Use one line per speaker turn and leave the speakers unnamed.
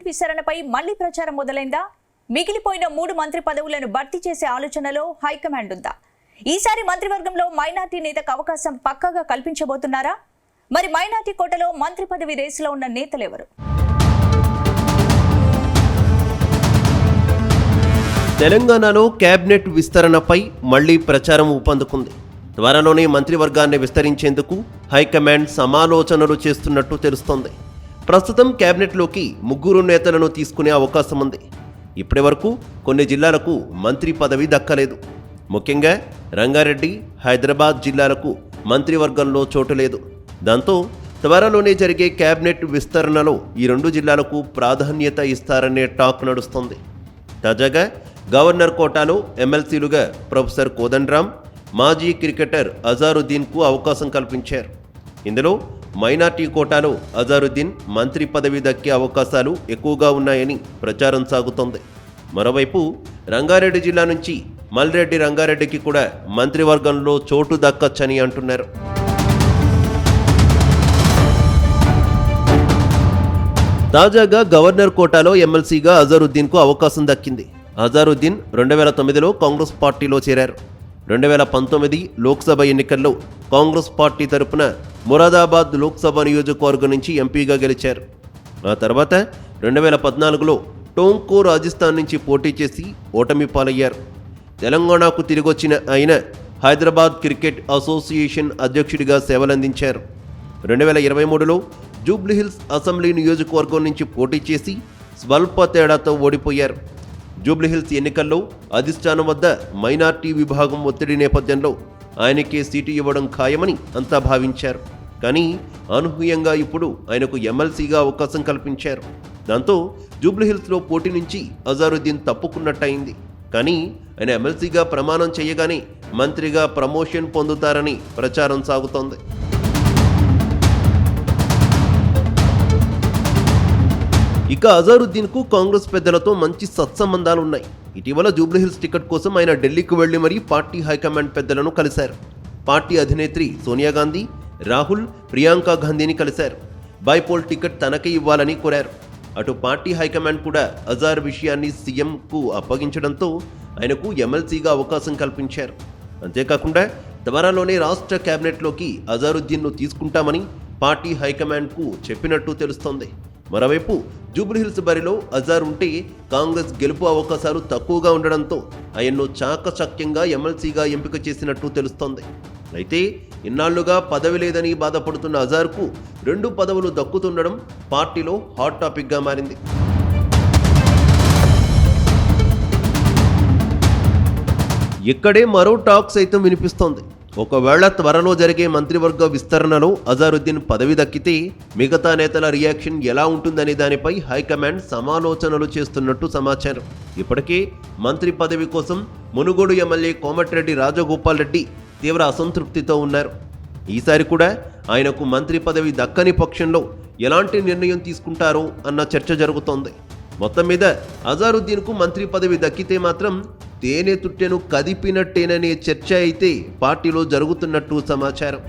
విస్తరణపై మళ్లీ ప్రచారం మొదలైందా? మిగిలిపోయిన 3 మంత్రి పదవులను భర్తీ చేసే ఆలోచనలో హైకమాండ్ ఉందా? ఈసారి మంత్రివర్గంలో మైనార్టీ నేతకు అవకాశం పక్కాగా కల్పించబోతున్నారా? మరి మైనార్టీ కోటలో మంత్రి పదవి రేసులో ఉన్న నేతలెవరు?
తెలంగాణలో కేబినెట్ విస్తరణపై మళ్లీ ప్రచారం ఊపందుకుంది. త్వరలోనే మంత్రివర్గాన్ని విస్తరించేందుకు హైకమాండ్ సమాలోచనలు చేస్తున్నట్టు తెలుస్తోంది. ప్రస్తుతం కేబినెట్లోకి 3 నేతలను తీసుకునే అవకాశం ఉంది. ఇప్పటి వరకు కొన్ని జిల్లాలకు మంత్రి పదవి దక్కలేదు. ముఖ్యంగా రంగారెడ్డి, హైదరాబాద్ జిల్లాలకు మంత్రివర్గంలో చోటు లేదు. దాంతో త్వరలోనే జరిగే కేబినెట్ విస్తరణలో ఈ 2 జిల్లాలకు ప్రాధాన్యత ఇస్తారనే టాక్ నడుస్తోంది. తాజాగా గవర్నర్ కోటాలో ఎమ్మెల్సీలుగా ప్రొఫెసర్ కోదండరాం, మాజీ క్రికెటర్ అజారుద్దీన్కు అవకాశం కల్పించారు. ఇందులో మైనార్టీ కోటాలో అజారుద్దీన్ మంత్రి పదవి దక్కే అవకాశాలు ఎక్కువగా ఉన్నాయని ప్రచారం సాగుతోంది. మరోవైపు రంగారెడ్డి జిల్లా నుంచి మల్రెడ్డి రంగారెడ్డికి కూడా మంత్రివర్గంలో చోటు దక్కచ్చని అంటున్నారు. తాజాగా గవర్నర్ కోటాలో ఎమ్మెల్సీగా అజారుద్దీన్కు అవకాశం దక్కింది. అజారుద్దీన్ 2009లో కాంగ్రెస్ పార్టీలో చేరారు. 2019 లోక్సభ ఎన్నికల్లో కాంగ్రెస్ పార్టీ తరపున మురాదాబాద్ లోక్సభ నియోజకవర్గం నుంచి ఎంపీగా గెలిచారు. ఆ తర్వాత 2014లో టోంకో రాజస్థాన్ నుంచి పోటీ చేసి ఓటమి పాలయ్యారు. తెలంగాణకు తిరిగొచ్చిన ఆయన హైదరాబాద్ క్రికెట్ అసోసియేషన్ అధ్యక్షుడిగా సేవలందించారు. 2023లో జూబ్లీహిల్స్ అసెంబ్లీ నియోజకవర్గం నుంచి పోటీ చేసి స్వల్ప తేడాతో ఓడిపోయారు. జూబ్లీహిల్స్ ఎన్నికల్లో అధిష్టానం వద్ద మైనార్టీ విభాగం ఒత్తిడి నేపథ్యంలో ఆయనకే సీటు ఇవ్వడం ఖాయమని అంతా భావించారు. కానీ అనూహ్యంగా ఇప్పుడు ఆయనకు ఎమ్మెల్సీగా అవకాశం కల్పించారు. దాంతో జూబ్లీహిల్స్లో పోటీ నుంచి అజారుద్దీన్ తప్పుకున్నట్టయింది. కానీ ఆయన ఎమ్మెల్సీగా ప్రమాణం చేయగానే మంత్రిగా ప్రమోషన్ పొందుతారని ప్రచారం సాగుతోంది. ఇక అజారుద్దీన్కు కాంగ్రెస్ పెద్దలతో మంచి సత్సంబంధాలున్నాయి. ఇటీవల జూబ్లీహిల్స్ టికెట్ కోసం ఆయన ఢిల్లీకి వెళ్లి మరీ పార్టీ హైకమాండ్ పెద్దలను కలిశారు. పార్టీ అధినేత్రి సోనియా గాంధీ, రాహుల్, ప్రియాంక గాంధీని కలిశారు. బైపోల్ టికెట్ తనకే ఇవ్వాలని కోరారు. అటు పార్టీ హైకమాండ్ కూడా అజార్ విషయాన్ని సీఎంకు అప్పగించడంతో ఆయనకు ఎమ్మెల్సీగా అవకాశం కల్పించారు. అంతేకాకుండా త్వరలోనే రాష్ట్ర కేబినెట్లోకి అజారుద్దీన్ను తీసుకుంటామని పార్టీ హైకమాండ్కు చెప్పినట్టు తెలుస్తోంది. మరోవైపు జూబ్లీహిల్స్ బరిలో అజార్ ఉంటే కాంగ్రెస్ గెలుపు అవకాశాలు తక్కువగా ఉండడంతో ఆయన్ను చాకచక్యంగా ఎమ్మెల్సీగా ఎంపిక చేసినట్టు తెలుస్తోంది. అయితే ఇన్నాళ్లుగా పదవి లేదని బాధపడుతున్న అజార్కు 2 పదవులు దక్కుతుండడం పార్టీలో హాట్ టాపిక్గా మారింది. ఇక్కడే మరో టాక్ సైతం వినిపిస్తోంది. ఒకవేళ త్వరలో జరిగే మంత్రివర్గ విస్తరణలో అజారుద్దీన్ పదవి దక్కితే మిగతా నేతల రియాక్షన్ ఎలా ఉంటుందనే దానిపై హైకమాండ్ సమాలోచనలు చేస్తున్నట్టు సమాచారం. ఇప్పటికే మంత్రి పదవి కోసం మునుగోడు ఎమ్మెల్యే కోమటిరెడ్డి రాజగోపాల్ రెడ్డి తీవ్ర అసంతృప్తితో ఉన్నారు. ఈసారి కూడా ఆయనకు మంత్రి పదవి దక్కని పక్షంలో ఎలాంటి నిర్ణయం తీసుకుంటారో అన్న చర్చ జరుగుతోంది. మొత్తం మీద అజారుద్దీన్కు మంత్రి పదవి దక్కితే మాత్రం తేనె తుట్టెను కదిపినట్టేననే చర్చ అయితే పార్టీలో జరుగుతున్నట్టు సమాచారం.